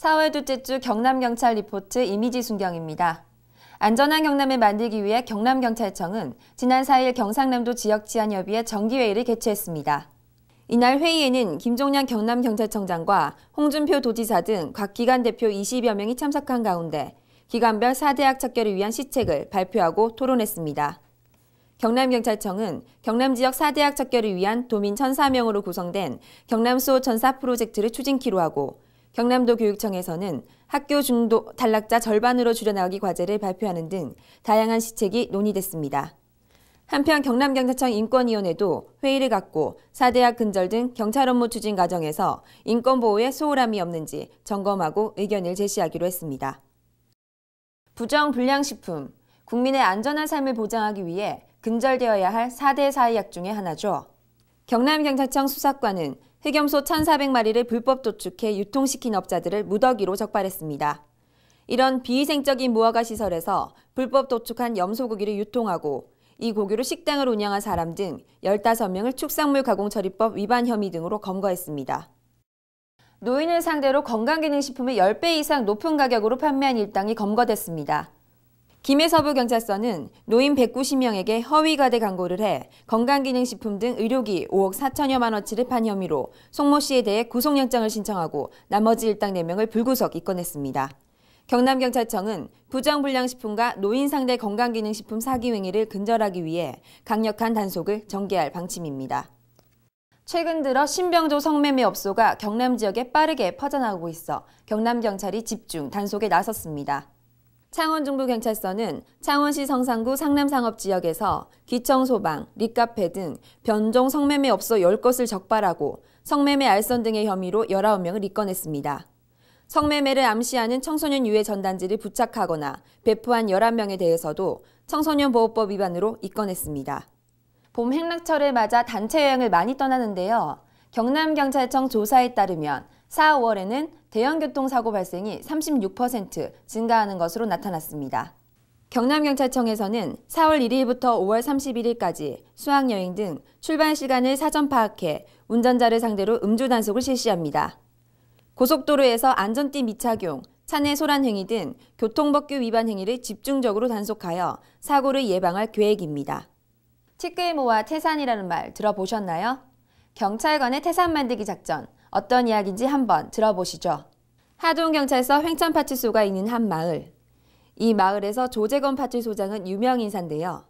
4월 둘째 주 경남경찰 리포트 이미지 순경입니다. 안전한 경남을 만들기 위해 경남경찰청은 지난 4일 경상남도 지역치안협의회 정기회의를 개최했습니다. 이날 회의에는 김종량 경남경찰청장과 홍준표 도지사 등 각 기관 대표 20여 명이 참석한 가운데 기관별 4대학 척결을 위한 시책을 발표하고 토론했습니다. 경남경찰청은 경남 지역 4대학 척결을 위한 도민 1,004명으로 구성된 경남수호 1,004 프로젝트를 추진키로 하고 경남도 교육청에서는 학교 중도 탈락자 절반으로 줄여나가기 과제를 발표하는 등 다양한 시책이 논의됐습니다. 한편 경남경찰청 인권위원회도 회의를 갖고 4대학 근절 등 경찰 업무 추진 과정에서 인권보호에 소홀함이 없는지 점검하고 의견을 제시하기로 했습니다. 부정불량식품, 국민의 안전한 삶을 보장하기 위해 근절되어야 할 4대 사의약 중에 하나죠. 경남경찰청 수사관은 흑염소 1,400마리를 불법 도축해 유통시킨 업자들을 무더기로 적발했습니다. 이런 비위생적인 무허가 시설에서 불법 도축한 염소고기를 유통하고 이 고기로 식당을 운영한 사람 등 15명을 축산물 가공처리법 위반 혐의 등으로 검거했습니다. 노인을 상대로 건강기능식품을 10배 이상 높은 가격으로 판매한 일당이 검거됐습니다. 김해서부경찰서는 노인 190명에게 허위과대 광고를 해 건강기능식품 등 의료기 5억 4천여만 원치를 판 혐의로 송모 씨에 대해 구속영장을 신청하고 나머지 일당 4명을 불구속 입건했습니다. 경남경찰청은 부정불량식품과 노인 상대 건강기능식품 사기 행위를 근절하기 위해 강력한 단속을 전개할 방침입니다. 최근 들어 신병조 성매매 업소가 경남 지역에 빠르게 퍼져나가고 있어 경남경찰이 집중 단속에 나섰습니다. 창원중부경찰서는 창원시 성산구 상남상업지역에서 기청소방, 립카페 등 변종 성매매 업소 10곳을 적발하고 성매매 알선 등의 혐의로 19명을 입건했습니다. 성매매를 암시하는 청소년 유해 전단지를 부착하거나 배포한 11명에 대해서도 청소년보호법 위반으로 입건했습니다. 봄 행락철을 맞아 단체 여행을 많이 떠나는데요. 경남경찰청 조사에 따르면 4, 5월에는 대형 교통사고 발생이 36% 증가하는 것으로 나타났습니다. 경남경찰청에서는 4월 1일부터 5월 31일까지 수학여행 등 출발 시간을 사전 파악해 운전자를 상대로 음주 단속을 실시합니다. 고속도로에서 안전띠 미착용, 차내 소란 행위 등 교통법규 위반 행위를 집중적으로 단속하여 사고를 예방할 계획입니다. 티끌모아 태산이라는 말 들어보셨나요? 경찰관의 태산 만들기 작전, 어떤 이야기인지 한번 들어보시죠. 하동경찰서 횡천파출소가 있는 한 마을. 이 마을에서 조재건 파출소장은 유명 인사인데요.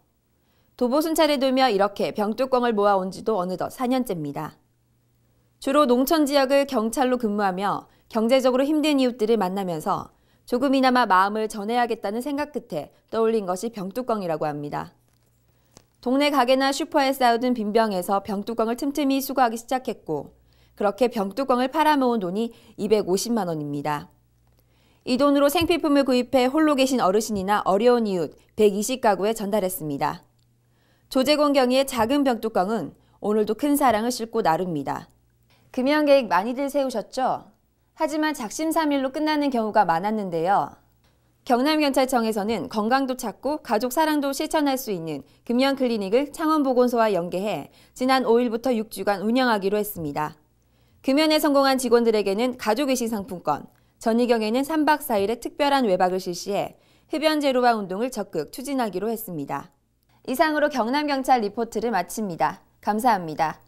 도보순찰을 돌며 이렇게 병뚜껑을 모아온 지도 어느덧 4년째입니다. 주로 농촌 지역을 경찰로 근무하며 경제적으로 힘든 이웃들을 만나면서 조금이나마 마음을 전해야겠다는 생각 끝에 떠올린 것이 병뚜껑이라고 합니다. 동네 가게나 슈퍼에 쌓여둔 빈병에서 병뚜껑을 틈틈이 수거하기 시작했고 그렇게 병뚜껑을 팔아모은 돈이 250만 원입니다. 이 돈으로 생필품을 구입해 홀로 계신 어르신이나 어려운 이웃 120가구에 전달했습니다. 조재건 경위의 작은 병뚜껑은 오늘도 큰 사랑을 싣고 나릅니다. 금연계획 많이들 세우셨죠? 하지만 작심삼일로 끝나는 경우가 많았는데요. 경남경찰청에서는 건강도 찾고 가족 사랑도 실천할 수 있는 금연 클리닉을 창원보건소와 연계해 지난 5일부터 6주간 운영하기로 했습니다. 금연에 성공한 직원들에게는 가족외식 상품권, 전의경에는 3박 4일의 특별한 외박을 실시해 흡연 제로화 운동을 적극 추진하기로 했습니다. 이상으로 경남경찰 리포트를 마칩니다. 감사합니다.